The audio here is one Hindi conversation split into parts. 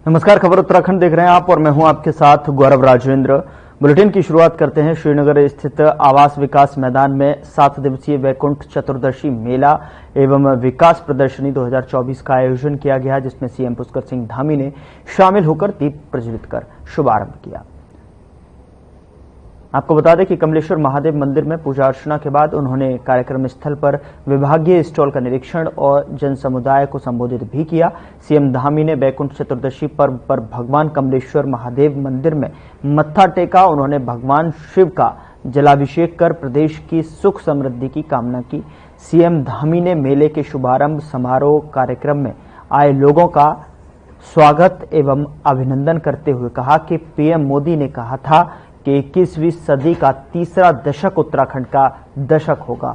नमस्कार, खबर उत्तराखंड देख रहे हैं आप और मैं हूं आपके साथ गौरव राजेंद्र। बुलेटिन की शुरुआत करते हैं। श्रीनगर स्थित आवास विकास मैदान में 7 दिवसीय वैकुंठ चतुर्दशी मेला एवं विकास प्रदर्शनी 2024 का आयोजन किया गया, जिसमें सीएम पुष्कर सिंह धामी ने शामिल होकर दीप प्रज्वलित कर शुभारंभ किया। आपको बता दें कि कमलेश्वर महादेव मंदिर में पूजा अर्चना के बाद उन्होंने कार्यक्रम स्थल पर विभागीय स्टॉल का निरीक्षण और जन समुदाय को संबोधित भी किया। सीएम धामी ने वैकुंठ चतुर्दशी पर्व पर भगवान कमलेश्वर महादेव मंदिर में मत्था टेका। उन्होंने भगवान शिव का जलाभिषेक कर प्रदेश की सुख समृद्धि की कामना की। सीएम धामी ने मेले के शुभारंभ समारोह कार्यक्रम में आए लोगों का स्वागत एवं अभिनंदन करते हुए कहा कि पीएम मोदी ने कहा था कि 21वीं सदी का तीसरा दशक उत्तराखंड का दशक होगा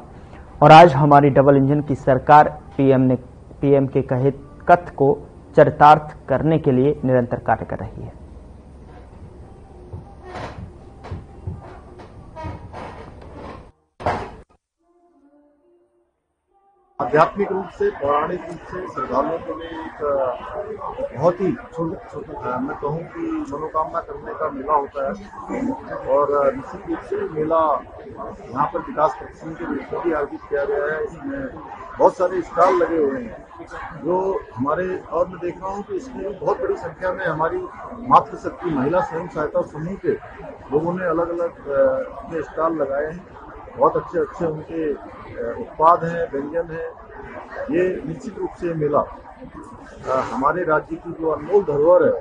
और आज हमारी डबल इंजन की सरकार पीएम के कहे कथ को चरितार्थ करने के लिए निरंतर कार्य कर रही है। आध्यात्मिक रूप से, पौराणिक रूप से श्रद्धालुओं के लिए एक बहुत ही मैं कहूँ कि मनोकामना करने का मेला होता है और निश्चित रूप से मेला यहाँ पर विकास प्रदर्शनी के रूप में भी आयोजित किया गया है। इसमें बहुत सारे स्टॉल लगे हुए हैं जो हमारे, और मैं देख रहा हूँ कि इसमें बहुत बड़ी संख्या में हमारी मातृशक्ति महिला स्वयं सहायता समूह के लोगों ने अलग अलग अपने स्टॉल लगाए हैं। बहुत अच्छे अच्छे उनके उत्पाद हैं, व्यंजन हैं। ये निश्चित रूप से मेला हमारे राज्य की जो अनमोल धरोहर है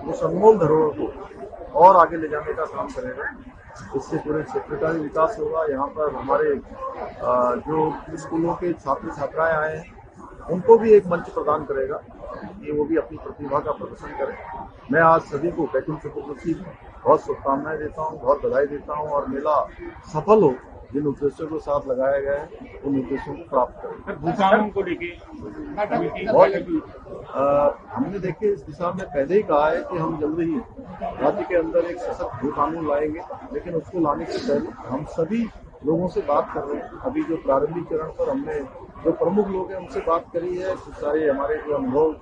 उस अनमोल धरोहर को और आगे ले जाने का काम करेगा। इससे पूरे क्षेत्र का भी विकास होगा। यहाँ पर हमारे जो स्कूलों के छात्र छात्राएं आए हैं उनको भी एक मंच प्रदान करेगा कि वो भी अपनी प्रतिभा का प्रदर्शन करें। मैं आज सभी को वैकुंठ चतुर्दशी बहुत शुभकामनाएं देता हूँ, बहुत बधाई देता हूँ और मेला सफल हो। जिन उद्देश्यों के साथ लगाया गया है उन उद्देश्यों को प्राप्त करें। को लेके हमने देखिए इस दिशा में पहले ही कहा है कि हम जल्द ही राज्य के अंदर एक सशक्त भू कानून लाएंगे, लेकिन उसको लाने से पहले हम सभी लोगों से बात कर रहे हैं। अभी जो प्रारंभिक चरण पर हमने जो प्रमुख लोग हैं उनसे बात करी है, कुछ सारे हमारे जो अनुभव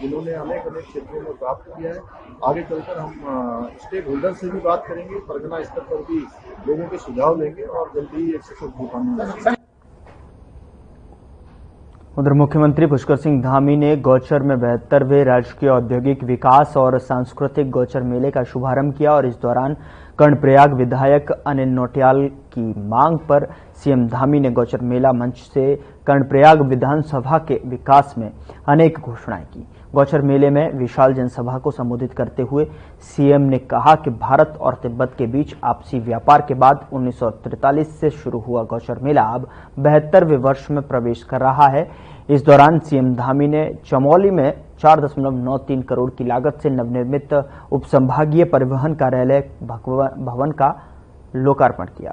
जिन्होंने अनेक क्षेत्रों में प्राप्त किया है। आगे चलकर हम स्टेक होल्डर से भी बात करेंगे, परगना स्तर पर भी लोगों के सुझाव लेंगे और जल्दी ही एक सशक्त भू कानून लाएंगे। उधर मुख्यमंत्री पुष्कर सिंह धामी ने गौचर में 72वें राजकीय औद्योगिक विकास और सांस्कृतिक गौचर मेले का शुभारंभ किया और इस दौरान कर्णप्रयाग विधायक अनिल नौटियाल की मांग पर सीएम धामी ने गौचर मेला मंच से कर्णप्रयाग विधानसभा के विकास में अनेक घोषणाएं की। गौचर मेले में विशाल जनसभा को संबोधित करते हुए सीएम ने कहा कि भारत और तिब्बत के बीच आपसी व्यापार के बाद 1943 से शुरू हुआ गौचर मेला अब 72वें वर्ष में प्रवेश कर रहा है। इस दौरान सीएम धामी ने चमोली में 4.93 करोड़ की लागत से नवनिर्मित उपसंभागीय परिवहन कार्यालय भवन का लोकार्पण किया।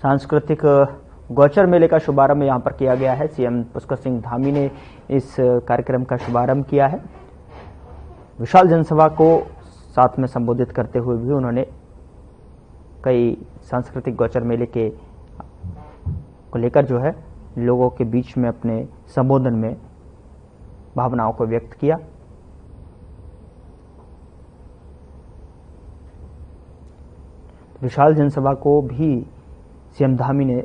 सांस्कृतिक गौचर मेले का शुभारंभ यहां पर किया गया है। सीएम पुष्कर सिंह धामी ने इस कार्यक्रम का शुभारंभ किया है। विशाल जनसभा को साथ में संबोधित करते हुए भी उन्होंने कई सांस्कृतिक गौचर मेले के को लेकर जो है लोगों के बीच में अपने संबोधन में भावनाओं को व्यक्त किया। विशाल जनसभा को भी सीएम धामी ने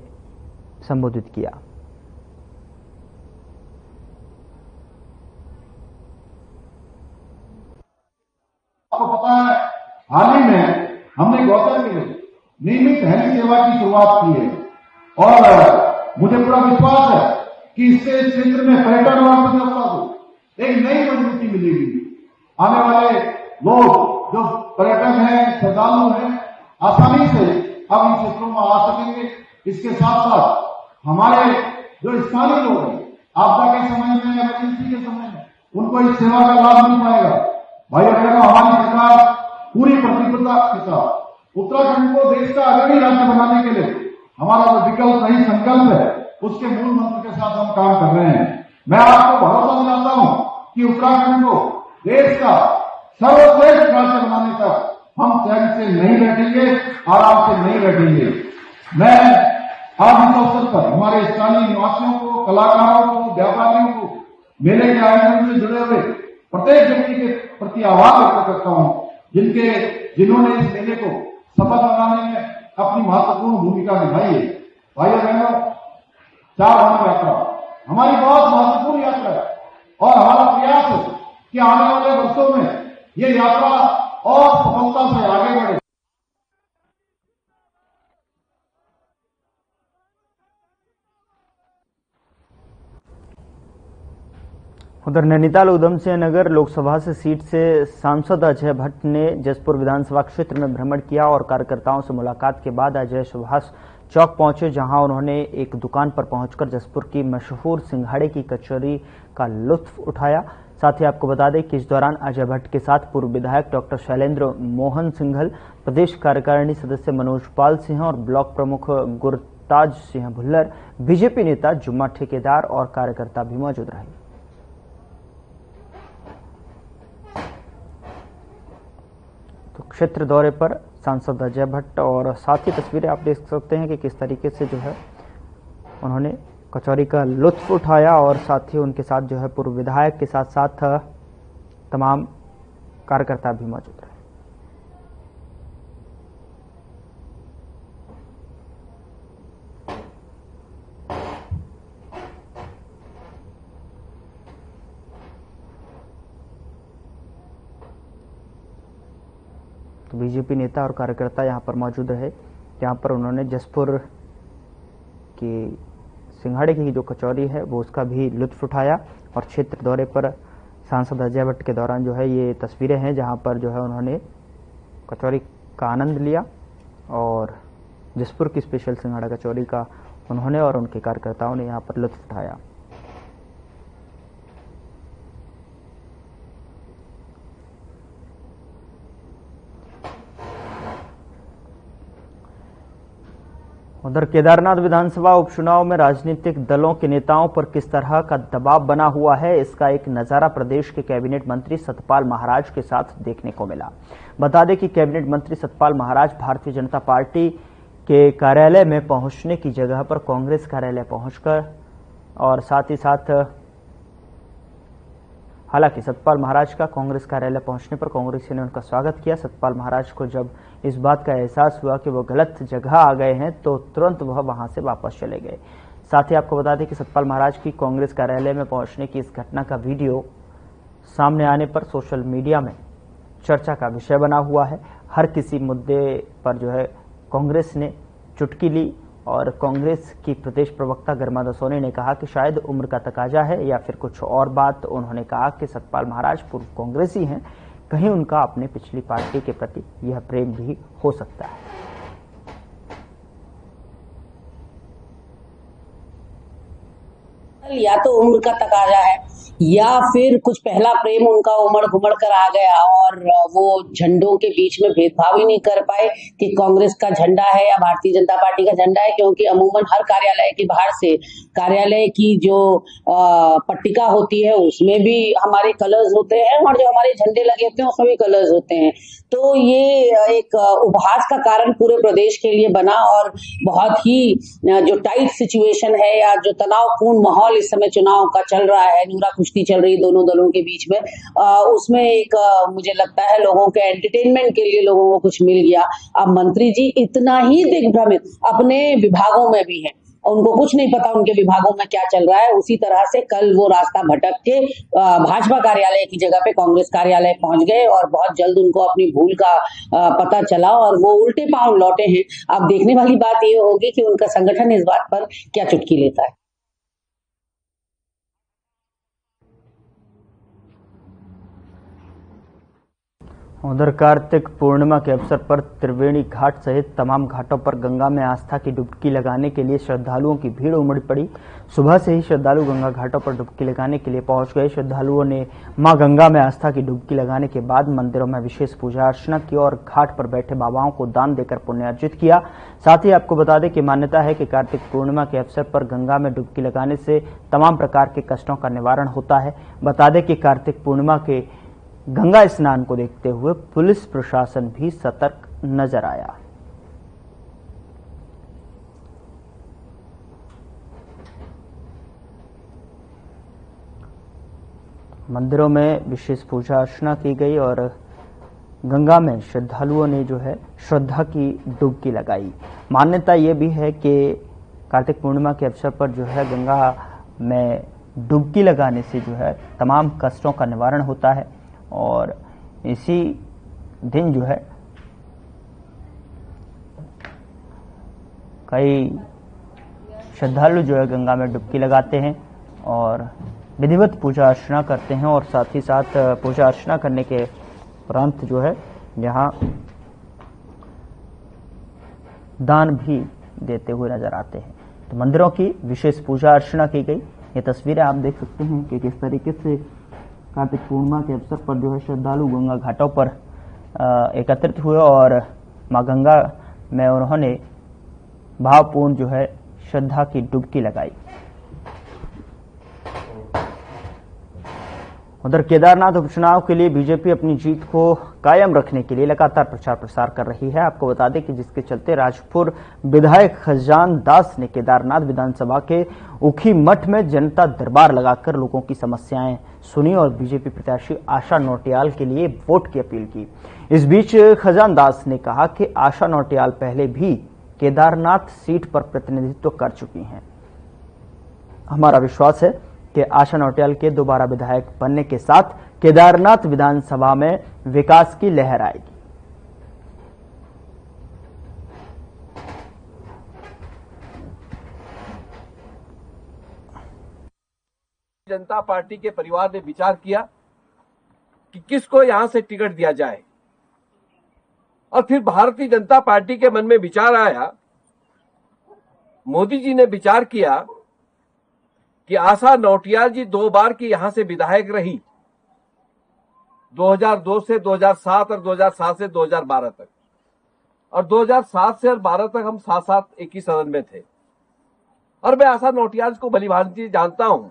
संबोधित किया। आपको पता है हाल ही में हमने गौचर में नियमित हेली सेवा की शुरुआत की है और मुझे पूरा विश्वास है कि इससे इस क्षेत्र में पर्यटन और अर्थव्यवस्था को एक नई मजबूती मिलेगी। आने वाले लोग जो पर्यटक हैं, श्रद्धालु हैं, आसानी से अब इन क्षेत्रों में आ सकेंगे। इसके साथ साथ हमारे जो स्थानीय लोग हैं, आपदा के समय में, इमरजेंसी के समय में उनको इस सेवा का लाभ मिल पाएगा। भाई बहनों, हमारी सरकार पूरी प्रतिबद्धता के साथ उत्तराखंड को देश का अग्रणी राज्य बनाने के लिए हमारा जो विकल्प नहीं संकल्प है उसके मूल मंत्र के साथ हम काम कर रहे हैं। मैं आपको भरोसा दिलाता हूं कि उत्तराखंड को देश का सर्वश्रेष्ठ राज्य बनाने तक हम चैन से नहीं बैठेंगे, आराम से नहीं बैठेंगे। मैं आज इस अवसर पर हमारे स्थानीय निवासियों को कलाकारों को, व्यापारियों को, मेले के आयोजन से जुड़े हुए प्रत्येक व्यक्ति के प्रति आभार व्यक्त करता हूं, जिन्होंने इस मेले को सफल बनाने में अपनी महत्वपूर्ण भूमिका निभाई है। भाइयों बहनों, 4 धाम यात्रा हमारी बहुत महत्वपूर्ण यात्रा है और हमारा प्रयास है कि आने वाले वर्षों में ये यात्रा और सफलता से आगे बढ़े। उधर नैनीताल उधम सिंह नगर लोकसभा से सीट से सांसद अजय भट्ट ने जसपुर विधानसभा क्षेत्र में भ्रमण किया और कार्यकर्ताओं से मुलाकात के बाद अजय सुभाष चौक पहुंचे, जहां उन्होंने एक दुकान पर पहुंचकर जसपुर की मशहूर सिंघाड़े की कचौरी का लुत्फ उठाया। साथ ही आपको बता दें कि इस दौरान अजय भट्ट के साथ पूर्व विधायक डॉक्टर शैलेंद्र मोहन सिंघल, प्रदेश कार्यकारिणी सदस्य मनोज पाल सिंह और ब्लॉक प्रमुख गुरताज सिंह भुल्लर, बीजेपी नेता जुम्मा ठेकेदार और कार्यकर्ता भी मौजूद रहे। तो क्षेत्र दौरे पर सांसद अजय भट्ट और साथ ही तस्वीरें आप देख सकते हैं कि किस तरीके से जो है उन्होंने कचौरी का लुत्फ उठाया और साथ ही उनके साथ जो है पूर्व विधायक के साथ साथ तमाम कार्यकर्ता भी मौजूद रहे। तो बीजेपी नेता और कार्यकर्ता यहां पर मौजूद रहे, जहां पर उन्होंने जसपुर की सिंघाड़े की जो कचौरी है वो उसका भी लुत्फ उठाया। और क्षेत्र दौरे पर सांसद अजय भट्ट के दौरान जो है ये तस्वीरें हैं जहां पर जो है उन्होंने कचौरी का आनंद लिया और जसपुर की स्पेशल सिंघाड़ा कचौरी का उन्होंने और उनके कार्यकर्ताओं ने यहां पर लुत्फ उठाया। उधर केदारनाथ विधानसभा उपचुनाव में राजनीतिक दलों के नेताओं पर किस तरह का दबाव बना हुआ है, इसका एक नजारा प्रदेश के कैबिनेट मंत्री सतपाल महाराज के साथ देखने को मिला। बता दें कि कैबिनेट मंत्री सतपाल महाराज भारतीय जनता पार्टी के कार्यालय में पहुंचने की जगह पर कांग्रेस कार्यालय पहुंचकर और साथ ही साथ हालांकि सतपाल महाराज का कांग्रेस कार्यालय पहुंचने पर कांग्रेसियों ने उनका स्वागत किया। सतपाल महाराज को जब इस बात का एहसास हुआ कि वो गलत जगह आ गए हैं तो तुरंत वह वहां से वापस चले गए। साथ ही आपको बता दें कि सतपाल महाराज की कांग्रेस कार्यालय में पहुंचने की इस घटना का वीडियो सामने आने पर सोशल मीडिया में चर्चा का विषय बना हुआ है। हर किसी मुद्दे पर जो है कांग्रेस ने चुटकी ली और कांग्रेस की प्रदेश प्रवक्ता गर्मादा सोनी ने कहा कि शायद उम्र का तकाजा है या फिर कुछ और बात। उन्होंने कहा कि सतपाल महाराज पूर्व कांग्रेसी हैं, कहीं उनका अपने पिछली पार्टी के प्रति यह प्रेम भी हो सकता है। या तो उम्र का तकाजा है या फिर कुछ पहला प्रेम उनका उमड़ घुमड़ कर आ गया और वो झंडों के बीच में भेदभाव ही नहीं कर पाए कि कांग्रेस का झंडा है या भारतीय जनता पार्टी का झंडा है। क्योंकि अमूमन हर कार्यालय के बाहर से कार्यालय की जो पट्टिका होती है उसमें भी हमारे कलर्स होते हैं और जो हमारे झंडे लगे होते हैं उसमें भी कलर्स होते हैं। तो ये एक उपहास का कारण पूरे प्रदेश के लिए बना और बहुत ही जो टाइट सिचुएशन है या जो तनावपूर्ण माहौल इस समय चुनाव का चल रहा है, नूरा कुश्ती चल रही दोनों दलों के बीच में, उसमें एक मुझे लगता है लोगों के एंटरटेनमेंट के लिए लोगों को कुछ मिल गया। अब मंत्री जी इतना ही दिग्भ्रमित अपने विभागों में भी हैं, उनको कुछ नहीं पता उनके विभागों में क्या चल रहा है। उसी तरह से कल वो रास्ता भटक के भाजपा कार्यालय की जगह पे कांग्रेस कार्यालय पहुंच गए और बहुत जल्द उनको अपनी भूल का पता चला और वो उल्टे पांव लौटे हैं। अब देखने वाली बात ये होगी कि उनका संगठन इस बात पर क्या चुटकी लेता है। उधर कार्तिक पूर्णिमा के अवसर पर त्रिवेणी घाट सहित तमाम घाटों पर गंगा में आस्था की डुबकी लगाने के लिए श्रद्धालुओं की भीड़ उमड़ पड़ी। सुबह से ही श्रद्धालु गंगा घाटों पर डुबकी लगाने के लिए पहुंच गए। श्रद्धालुओं ने मां गंगा में आस्था की डुबकी लगाने के बाद मंदिरों में विशेष पूजा अर्चना की और घाट पर बैठे बाबाओं को दान देकर पुण्य अर्जित किया। साथ ही आपको बता दें कि मान्यता है कि कार्तिक पूर्णिमा के अवसर पर गंगा में डुबकी लगाने से तमाम प्रकार के कष्टों का निवारण होता है। बता दें कि कार्तिक पूर्णिमा के गंगा स्नान को देखते हुए पुलिस प्रशासन भी सतर्क नजर आया। मंदिरों में विशेष पूजा अर्चना की गई और गंगा में श्रद्धालुओं ने जो है श्रद्धा की डुबकी लगाई। मान्यता ये भी है कि कार्तिक पूर्णिमा के अवसर पर जो है गंगा में डुबकी लगाने से जो है तमाम कष्टों का निवारण होता है और इसी दिन जो है कई श्रद्धालु जो है गंगा में डुबकी लगाते हैं और विधिवत पूजा अर्चना करते हैं और साथ ही साथ पूजा अर्चना करने के उपरांत जो है यहाँ दान भी देते हुए नजर आते हैं। तो मंदिरों की विशेष पूजा अर्चना की गई। ये तस्वीरें आप देख सकते हैं कि किस तरीके से कार्तिक पूर्णिमा के अवसर पर जो है श्रद्धालु गंगा घाटों पर एकत्रित हुए और मां गंगा में उन्होंने भावपूर्ण जो है श्रद्धा की डुबकी लगाई। उधर केदारनाथ उपचुनाव के लिए बीजेपी अपनी जीत को कायम रखने के लिए लगातार प्रचार प्रसार कर रही है। आपको बता दें कि जिसके चलते राजपुर विधायक खजान दास ने केदारनाथ विधानसभा के उखी मठ में जनता दरबार लगाकर लोगों की समस्याएं सुनी और बीजेपी प्रत्याशी आशा नौटियाल के लिए वोट की अपील की। इस बीच खजान दास ने कहा कि आशा नौटियाल पहले भी केदारनाथ सीट पर प्रतिनिधित्व कर चुकी हैं। हमारा विश्वास है कि आशा नौटियाल के दोबारा विधायक बनने के साथ केदारनाथ विधानसभा में विकास की लहर आएगी। जनता पार्टी के परिवार ने विचार किया कि किसको यहां से टिकट दिया जाए और फिर भारतीय जनता पार्टी के मन में विचार आया, मोदी जी ने विचार किया कि आशा नौटियाल जी 2 बार की यहां से विधायक रही, 2002 से 2007 और 2007 से 2012 तक, और 2007 से 2012 तक हम साथ साथ एक ही सदन में थे और मैं आशा नौटियाल को भली भांति जानता हूं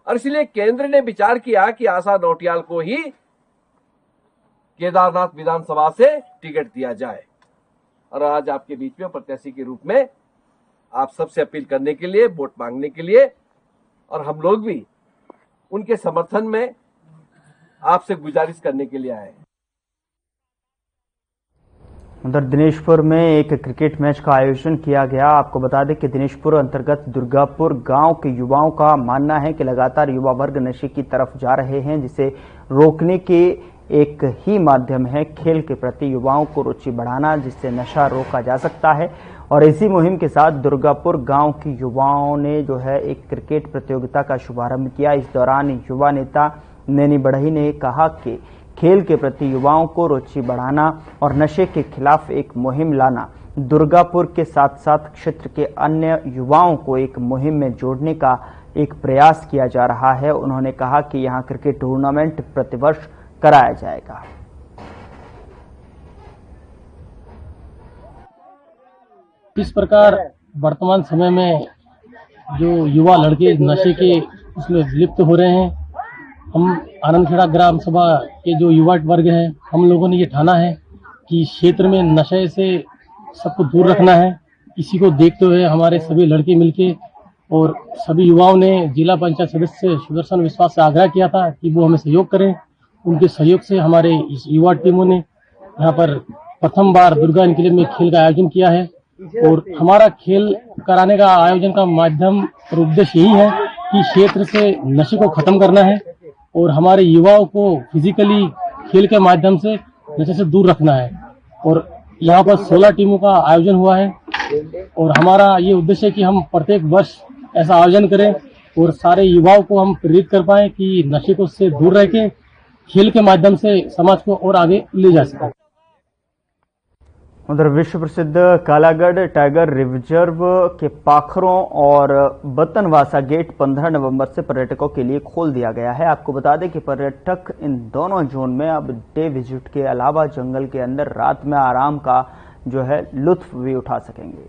और इसलिए केंद्र ने विचार किया कि आशा नौटियाल को ही केदारनाथ विधानसभा से टिकट दिया जाए। और आज आपके बीच में प्रत्याशी के रूप में आप सबसे अपील करने के लिए, वोट मांगने के लिए और हम लोग भी उनके समर्थन में आपसे गुजारिश करने के लिए आए। उधर दिनेशपुर में एक क्रिकेट मैच का आयोजन किया गया। आपको बता दें कि दिनेशपुर अंतर्गत दुर्गापुर गांव के युवाओं का मानना है कि लगातार युवा वर्ग नशे की तरफ जा रहे हैं, जिसे रोकने के एक ही माध्यम है खेल के प्रति युवाओं को रुचि बढ़ाना, जिससे नशा रोका जा सकता है। और इसी मुहिम के साथ दुर्गापुर गांव के युवाओं ने जो है एक क्रिकेट प्रतियोगिता का शुभारंभ किया। इस दौरान युवा नेता नैनी बढ़ई ने कहा कि खेल के प्रति युवाओं को रुचि बढ़ाना और नशे के खिलाफ एक मुहिम लाना, दुर्गापुर के साथ साथ क्षेत्र के अन्य युवाओं को एक मुहिम में जोड़ने का एक प्रयास किया जा रहा है। उन्होंने कहा कि यहां क्रिकेट टूर्नामेंट प्रतिवर्ष कराया जाएगा। इस प्रकार वर्तमान समय में जो युवा लड़के नशे के उसमें लिप्त हो रहे हैं, हम आनंदखेड़ा ग्राम सभा के जो युवा वर्ग हैं, हम लोगों ने ये ठाना है कि क्षेत्र में नशे से सबको दूर रखना है। इसी को देखते हुए हमारे सभी लड़के मिलके और सभी युवाओं ने जिला पंचायत सदस्य सुदर्शन विश्वास से आग्रह किया था कि वो हमें सहयोग करें। उनके सहयोग से हमारे इस युवा टीमों ने यहाँ पर प्रथम बार दुर्गा एनक्लेव में खेल का आयोजन किया है और हमारा खेल कराने का आयोजन का माध्यम और उद्देश्य यही है कि क्षेत्र से नशे को खत्म करना है और हमारे युवाओं को फिजिकली खेल के माध्यम से नशे से दूर रखना है। और यहाँ पर 16 टीमों का आयोजन हुआ है और हमारा ये उद्देश्य है कि हम प्रत्येक वर्ष ऐसा आयोजन करें और सारे युवाओं को हम प्रेरित कर पाए कि नशे को से दूर रह के खेल के माध्यम से समाज को और आगे ले जा सके। उधर विश्व प्रसिद्ध कालागढ़ टाइगर रिजर्व के पाखरों और बतनवासा गेट 15 नवंबर से पर्यटकों के लिए खोल दिया गया है। आपको बता दें कि पर्यटक इन दोनों जोन में अब डे विजिट के अलावा जंगल के अंदर रात में आराम का जो है लुत्फ भी उठा सकेंगे।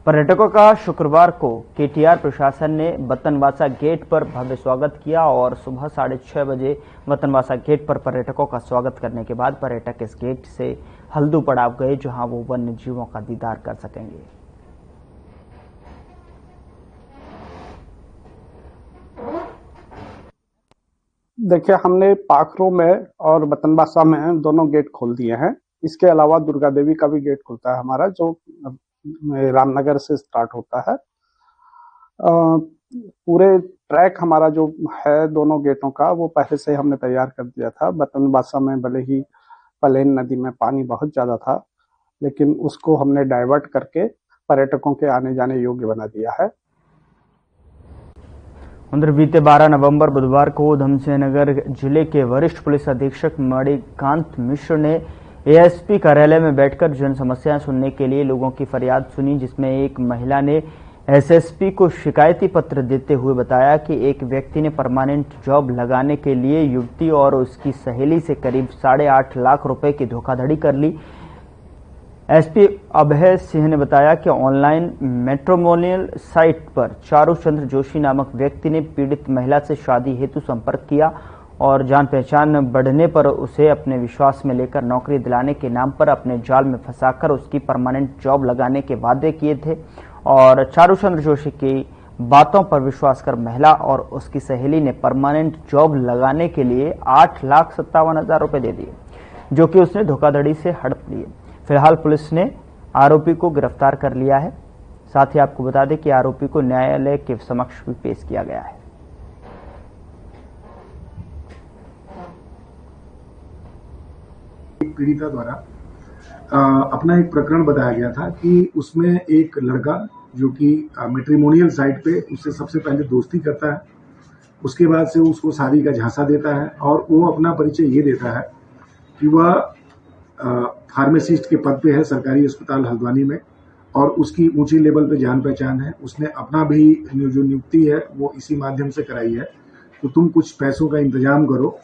पर्यटकों का शुक्रवार को केटीआर प्रशासन ने बतनवासा गेट पर भव्य स्वागत किया और सुबह 6:30 बजे बतनवासा गेट पर पर्यटकों का स्वागत करने के बाद पर्यटक इस गेट से हल्दू पड़ाव गए, जहां वो वन्य जीवों का दीदार कर सकेंगे। देखिए, हमने पाखरो में और बतनबासा में दोनों गेट खोल दिए हैं। इसके अलावा दुर्गा देवी का भी गेट खुलता है हमारा, जो रामनगर से स्टार्ट होता है। पूरे ट्रैक हमारा जो है दोनों गेटों का, वो पहले से हमने तैयार कर दिया था। बतनबासा में भले ही पलेन नदी में पानी बहुत ज्यादा था, लेकिन उसको हमने डाइवर्ट करके पर्यटकों के आने जाने योग्य बना दिया है। उधर बीते 12 नवंबर बुधवार को उधमसिंह नगर जिले के वरिष्ठ पुलिस अधीक्षक मणिकांत मिश्र ने एएसपी कार्यालय में बैठकर जन समस्याएं सुनने के लिए लोगों की फरियाद सुनी, जिसमें एक महिला ने एसएसपी को शिकायती पत्र देते हुए बताया कि एक व्यक्ति ने परमानेंट जॉब लगाने के लिए युवती और उसकी सहेली से करीब 8.5 लाख रुपए की धोखाधड़ी कर ली। एसपी अभय सिंह ने बताया कि ऑनलाइन मैट्रिमोनियल साइट पर चारू चंद्र जोशी नामक व्यक्ति ने पीड़ित महिला से शादी हेतु संपर्क किया और जान पहचान बढ़ने पर उसे अपने विश्वास में लेकर नौकरी दिलाने के नाम पर अपने जाल में फंसाकर उसकी परमानेंट जॉब लगाने के वादे किए थे और चारू चंद्र जोशी की बातों पर विश्वास कर महिला और उसकी सहेली ने परमानेंट जॉब लगाने के लिए 8,57,000 रुपए दे दिए, जो कि उसने धोखाधड़ी से हड़प लिए। फिलहाल पुलिस ने आरोपी को गिरफ्तार कर लिया है। साथ ही आपको बता दें कि आरोपी को न्यायालय के समक्ष भी पेश किया गया है। पीड़िता द्वारा अपना एक प्रकरण बताया गया था कि उसमें एक लड़का जो कि मैट्रिमोनियल साइट पे उससे सबसे पहले दोस्ती करता है, उसके बाद से उसको शादी का झांसा देता है और वो अपना परिचय ये देता है कि वह फार्मासिस्ट के पद पे है सरकारी अस्पताल हल्द्वानी में और उसकी ऊंची लेवल पे जान पहचान है। उसने अपना भी जो नियुक्ति है वो इसी माध्यम से कराई है, तो तुम कुछ पैसों का इंतजाम करो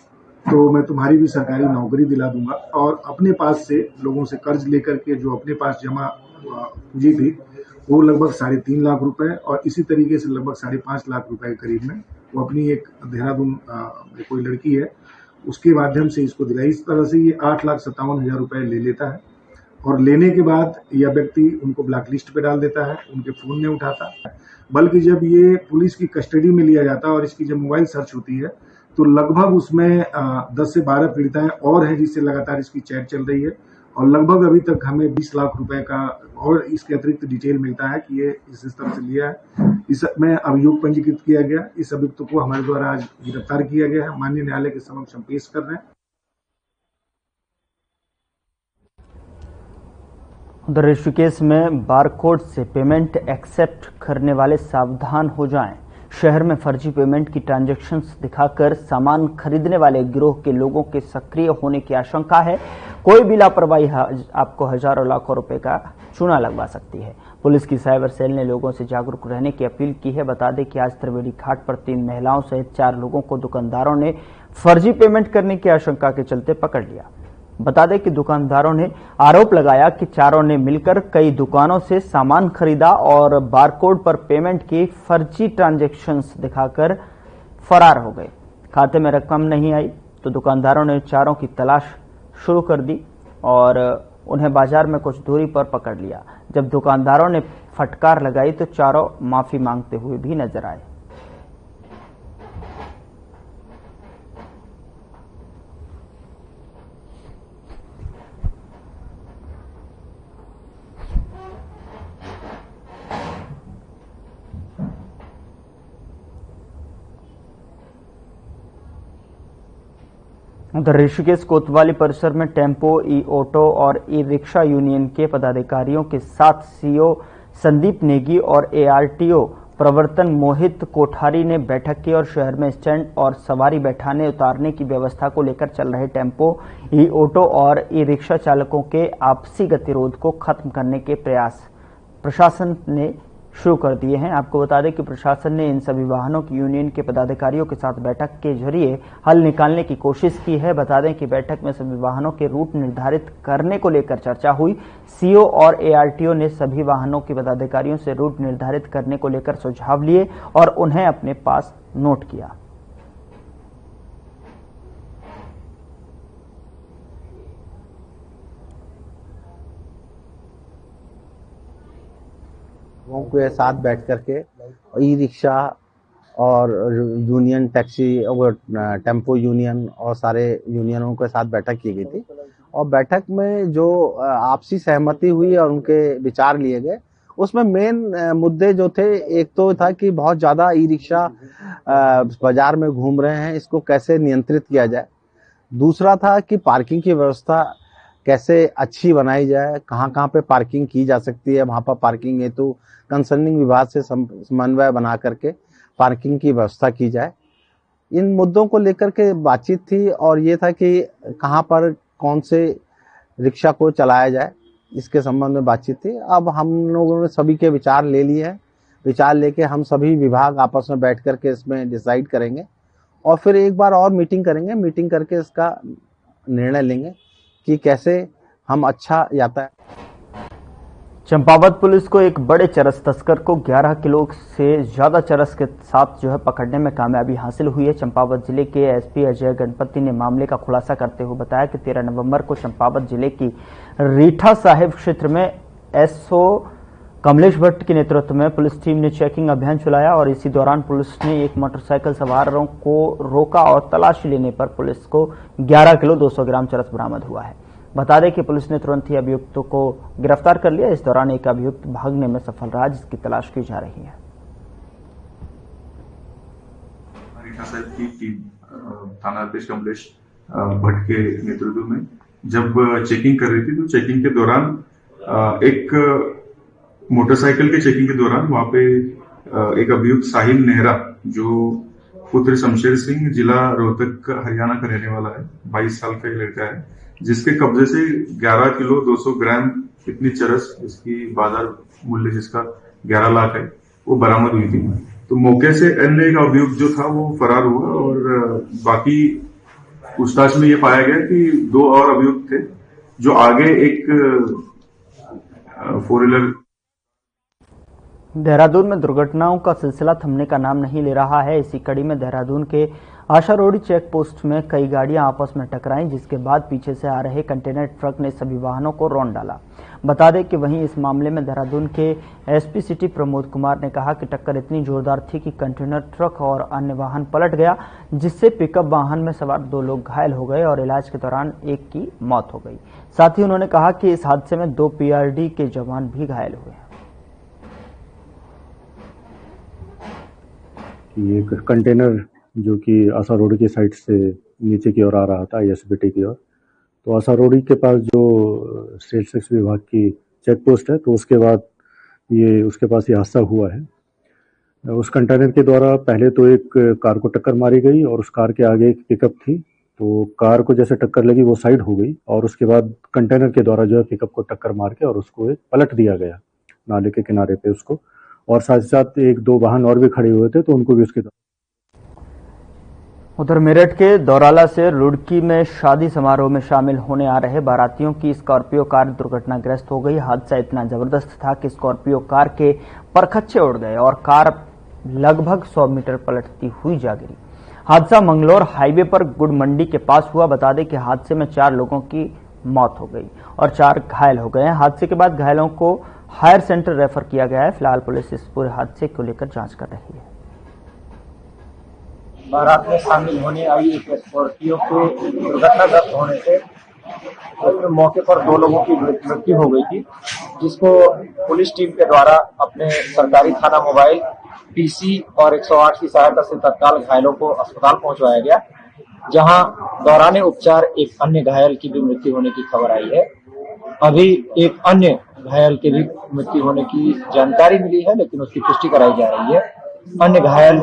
तो मैं तुम्हारी भी सरकारी नौकरी दिला दूंगा। और अपने पास से लोगों से कर्ज लेकर के जो अपने पास जमा पूंजी थी वो लगभग 3.5 लाख रुपए और इसी तरीके से लगभग 5.5 लाख रुपए के करीब में वो अपनी एक देहरादून कोई लड़की है उसके माध्यम से इसको दिलाई। इस तरह से ये 8,57,000 रुपए ले लेता है और लेने के बाद यह व्यक्ति उनको ब्लैक लिस्ट पे डाल देता है, उनके फोन नहीं उठाता, बल्कि जब ये पुलिस की कस्टडी में लिया जाता है और इसकी जब मोबाइल सर्च होती है तो लगभग उसमें 10 से 12 पीड़िताएं और हैं जिससे लगातार इसकी चैट चल रही है और लगभग अभी तक हमें 20 लाख रुपए का और इसके अतिरिक्त डिटेल मिलता है कि ये इस तरह से लिया है। इसमें अभियोग पंजीकृत किया गया। इस अभियुक्त को हमारे द्वारा आज गिरफ्तार किया गया है, माननीय न्यायालय के समक्ष हम पेश कर रहे हैं। उधर ऋषिकेश में बारकोड से पेमेंट एक्सेप्ट करने वाले सावधान हो जाएं। शहर में फर्जी पेमेंट की ट्रांजैक्शंस दिखाकर सामान खरीदने वाले गिरोह के लोगों के सक्रिय होने की आशंका है। कोई भी लापरवाही आपको हजारों लाखों रुपए का चूना लगवा सकती है। पुलिस की साइबर सेल ने लोगों से जागरूक रहने की अपील की है। बता दें कि आज त्रिवेणी घाट पर 3 महिलाओं सहित 4 लोगों को दुकानदारों ने फर्जी पेमेंट करने की आशंका के चलते पकड़ लिया। बता दें कि दुकानदारों ने आरोप लगाया कि चारों ने मिलकर कई दुकानों से सामान खरीदा और बारकोड पर पेमेंट की फर्जी ट्रांजैक्शंस दिखाकर फरार हो गए। खाते में रकम नहीं आई तो दुकानदारों ने चारों की तलाश शुरू कर दी और उन्हें बाजार में कुछ दूरी पर पकड़ लिया। जब दुकानदारों ने फटकार लगाई तो चारों माफी मांगते हुए भी नजर आए। उधर ऋषिकेश कोतवाली परिसर में टेम्पो, ई ऑटो और ई रिक्शा यूनियन के पदाधिकारियों के साथ सीओ संदीप नेगी और एआरटीओ प्रवर्तन मोहित कोठारी ने बैठक की और शहर में स्टैंड और सवारी बैठाने उतारने की व्यवस्था को लेकर चल रहे टेम्पो, ई ऑटो और ई रिक्शा चालकों के आपसी गतिरोध को खत्म करने के प्रयास प्रशासन ने शुरू कर दिए हैं। आपको बता दें कि प्रशासन ने इन सभी वाहनों की यूनियन के पदाधिकारियों के साथ बैठक के जरिए हल निकालने की कोशिश की है। बता दें कि बैठक में सभी वाहनों के रूट निर्धारित करने को लेकर चर्चा हुई। सीओ और एआरटीओ ने सभी वाहनों के पदाधिकारियों से रूट निर्धारित करने को लेकर सुझाव लिए और उन्हें अपने पास नोट किया। लोगों के साथ बैठ करके ई रिक्शा और यूनियन टैक्सी और टेम्पो यूनियन और सारे यूनियनों के साथ बैठक की गई थी। और बैठक में जो आपसी सहमति हुई और उनके विचार लिए गए, उसमें मेन मुद्दे जो थे, एक तो था कि बहुत ज़्यादा ई रिक्शा बाजार में घूम रहे हैं, इसको कैसे नियंत्रित किया जाए। दूसरा था कि पार्किंग की व्यवस्था कैसे अच्छी बनाई जाए, कहाँ कहाँ पे पार्किंग की जा सकती है, वहाँ पर पार्किंग हेतु कंसर्निंग विभाग से समन्वय बना करके पार्किंग की व्यवस्था की जाए। इन मुद्दों को लेकर के बातचीत थी और ये था कि कहाँ पर कौन से रिक्शा को चलाया जाए, इसके संबंध में बातचीत थी। अब हम लोगों ने सभी के विचार ले लिए हैं। विचार लेके हम सभी विभाग आपस में बैठ करके इसमें डिसाइड करेंगे और फिर एक बार और मीटिंग करेंगे। मीटिंग करके इसका निर्णय लेंगे कि कैसे हम अच्छा यातायात। चंपावत पुलिस को एक बड़े चरस तस्कर को 11 किलो से ज्यादा चरस के साथ पकड़ने में कामयाबी हासिल हुई है। चंपावत जिले के एसपी अजय गणपति ने मामले का खुलासा करते हुए बताया कि 13 नवंबर को चंपावत जिले की रीठा साहिब क्षेत्र में एसओ कमलेश भट्ट के नेतृत्व में पुलिस टीम ने चेकिंग अभियान चलाया और इसी दौरान पुलिस ने एक मोटरसाइकिल सवारों को रोका और तलाशी लेने पर पुलिस को 11 किलो 200 ग्राम चरस बरामद हुआ है। बता दें कि पुलिस ने तुरंत ही अभियुक्तों को गिरफ्तार कर लिया। इस दौरान एक अभियुक्त भागने में सफल रहा, जिसकी तलाश की जा रही है। रीठा साहिब की टीम थाना अध्यक्ष कमलेश भट्ट के नेतृत्व में जब चेकिंग कर रही थी, तो चेकिंग के दौरान एक मोटरसाइकिल के चेकिंग के दौरान वहां पे एक अभियुक्त साहिल नेहरा, जो पुत्र शमशेर सिंह, जिला रोहतक हरियाणा का रहने वाला है, 22 साल का ये लड़का है, जिसके कब्जे से 11 किलो 200 ग्राम इतनी चरस, इसकी बाजार मूल्य जिसका 11 लाख है, वो बरामद हुई थी। तो मौके से अन्य एक अभियुक्त जो था वो फरार हुआ और बाकी पूछताछ में ये पाया गया कि 2 और अभियुक्त थे जो आगे एक 4 व्हीलर। देहरादून में दुर्घटनाओं का सिलसिला थमने का नाम नहीं ले रहा है। इसी कड़ी में देहरादून के आशा रोड चेक पोस्ट में कई गाड़ियां आपस में टकराईं, जिसके बाद पीछे से आ रहे कंटेनर ट्रक ने सभी वाहनों को रौंद डाला। बता दें कि वहीं इस मामले में देहरादून के एसपी सिटी प्रमोद कुमार ने कहा कि टक्कर इतनी जोरदार थी कि कंटेनर ट्रक और अन्य वाहन पलट गया, जिससे पिकअप वाहन में सवार 2 लोग घायल हो गए और इलाज के दौरान एक की मौत हो गई। साथ ही उन्होंने कहा कि इस हादसे में 2 पीआरडी के जवान भी घायल हुए। ये कंटेनर जो कि आशा रोड की साइड से नीचे की ओर आ रहा था ISBT की ओर, तो आशा रोड के पास जो स्टेट टैक्स विभाग की चेक पोस्ट है, तो उसके बाद उसके पास ये हादसा हुआ है। उस कंटेनर के द्वारा पहले तो एक कार को टक्कर मारी गई और उस कार के आगे एक पिकअप थी, तो कार को जैसे टक्कर लगी वो साइड हो गई और उसके बाद कंटेनर के द्वारा जो है पिकअप को टक्कर मार के और उसको पलट दिया गया नाले के किनारे पे उसको, और साथ साथ 1-2 वाहन और भी खड़े हुए थे तो उनको भी उसके। उधर मेरठ के दौराला से रुड़की में शादी समारोह में शामिल होने आ रहे बारातियों की स्कॉर्पियो कार दुर्घटनाग्रस्त हो गई। हादसा इतना जबरदस्त था कि स्कॉर्पियो कार के परखच्चे उड़ गए और कार लगभग 100 मीटर पलटती हुई जा गिरी। हादसा मंगलौर हाईवे पर गुड़ मंडी के पास हुआ। बता दें कि हादसे में 4 लोगों की मौत हो गई और 4 घायल हो गए हैं। हादसे के बाद घायलों को हायर सेंटर रेफर किया गया है। फिलहाल पुलिस इस पूरे हादसे को लेकर जांच कर रही है। बारात में शामिल होने आई एक स्कॉर्पियो के दुर्घटनाग्रस्त होने से तो मौके पर 2 लोगों की मृत्यु हो गई थी, जिसको पुलिस टीम के द्वारा अपने सरकारी थाना मोबाइल PC और 108 की सहायता से तत्काल घायलों को अस्पताल पहुंचवाया गया, जहां दौरान उपचार एक अन्य घायल की भी मृत्यु होने की खबर आई है। अभी एक अन्य घायल के भी मृत्यु होने की जानकारी मिली है, लेकिन उसकी पुष्टि कराई जा रही है। अन्य घायल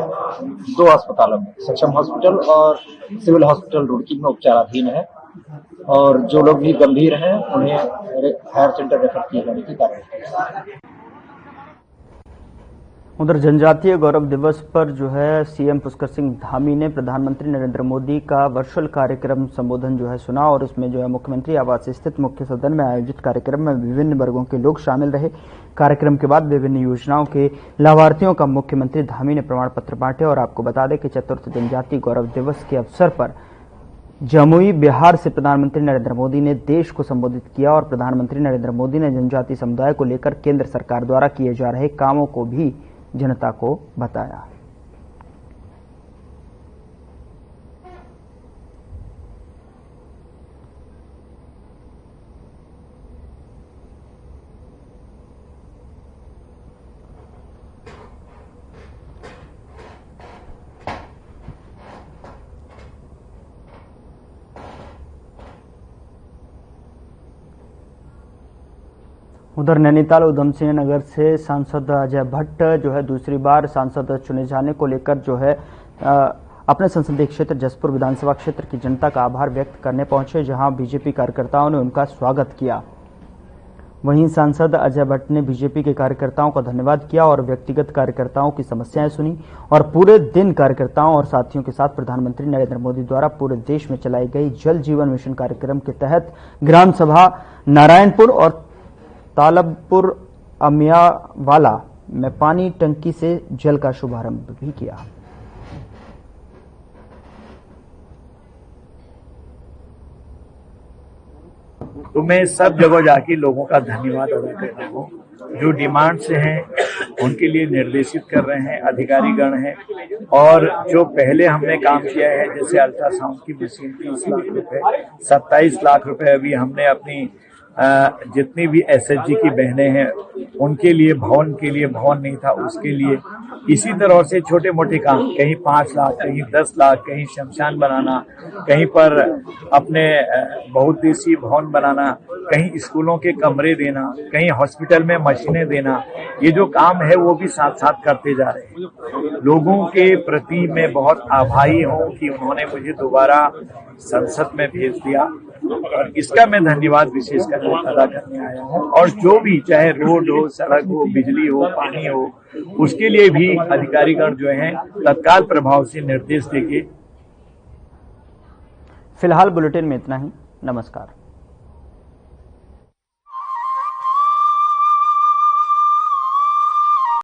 2 अस्पतालों में, सक्षम हॉस्पिटल और सिविल हॉस्पिटल रुड़की में उपचाराधीन है और जो लोग भी गंभीर हैं उन्हें हायर सेंटर रेफर किए जाने की कार्रवाई। उधर जनजातीय गौरव दिवस पर सीएम पुष्कर सिंह धामी ने प्रधानमंत्री नरेंद्र मोदी का वर्चुअल कार्यक्रम संबोधन सुना और उसमें मुख्यमंत्री आवास स्थित मुख्य सदन में आयोजित कार्यक्रम में विभिन्न वर्गों के लोग शामिल रहे। कार्यक्रम के बाद विभिन्न योजनाओं के लाभार्थियों का मुख्यमंत्री धामी ने प्रमाण पत्र बांटे और आपको बता दें कि चतुर्थ जनजातीय गौरव दिवस के अवसर पर जमुई बिहार से प्रधानमंत्री नरेंद्र मोदी ने देश को संबोधित किया और प्रधानमंत्री नरेंद्र मोदी ने जनजातीय समुदाय को लेकर केंद्र सरकार द्वारा किए जा रहे कामों को भी जनता को बताया। उधर नैनीताल उधम सिंह नगर से सांसद अजय भट्ट जो है दूसरी बार सांसद चुने जाने को लेकर जो है अपने संसदीय क्षेत्र जसपुर विधानसभा क्षेत्र की जनता का आभार व्यक्त करने पहुंचे, जहां बीजेपी कार्यकर्ताओं ने उनका स्वागत किया। वहीं सांसद अजय भट्ट ने बीजेपी के कार्यकर्ताओं का धन्यवाद किया और व्यक्तिगत कार्यकर्ताओं की समस्याएं सुनी और पूरे दिन कार्यकर्ताओं और साथियों के साथ प्रधानमंत्री नरेंद्र मोदी द्वारा पूरे देश में चलाई गई जल जीवन मिशन कार्यक्रम के तहत ग्राम सभा नारायणपुर और तालबपुर अमियावाला में पानी टंकी से जल का शुभारंभ भी किया। तो मैं सब जगह जाके लोगों का धन्यवाद अदा कर रहा हूँ, जो डिमांड से हैं उनके लिए निर्देशित कर रहे हैं अधिकारीगण हैं। और जो पहले हमने काम किया है, जैसे अल्ट्रासाउंड की मशीन 30 लाख रुपए, 27 लाख रुपए अभी हमने अपनी जितनी भी एसएचजी की बहनें हैं उनके लिए भवन नहीं था, उसके लिए इसी तरह से छोटे मोटे काम, कहीं 5 लाख, कहीं 10 लाख, कहीं शमशान बनाना, कहीं पर अपने बहुउद्देशीय भवन बनाना, कहीं स्कूलों के कमरे देना, कहीं हॉस्पिटल में मशीनें देना, ये जो काम है वो भी साथ साथ करते जा रहे हैं। लोगों के प्रति मैं बहुत आभारी हूँ कि उन्होंने मुझे दोबारा संसद में भेज दिया और इसका मैं धन्यवाद विशेष कर अदा करने आया हूँ। और जो भी चाहे रोड हो, सड़क हो, बिजली हो, पानी हो, उसके लिए भी अधिकारीगण जो हैं तत्काल प्रभाव से निर्देश देके। फिलहाल बुलेटिन में इतना ही। नमस्कार।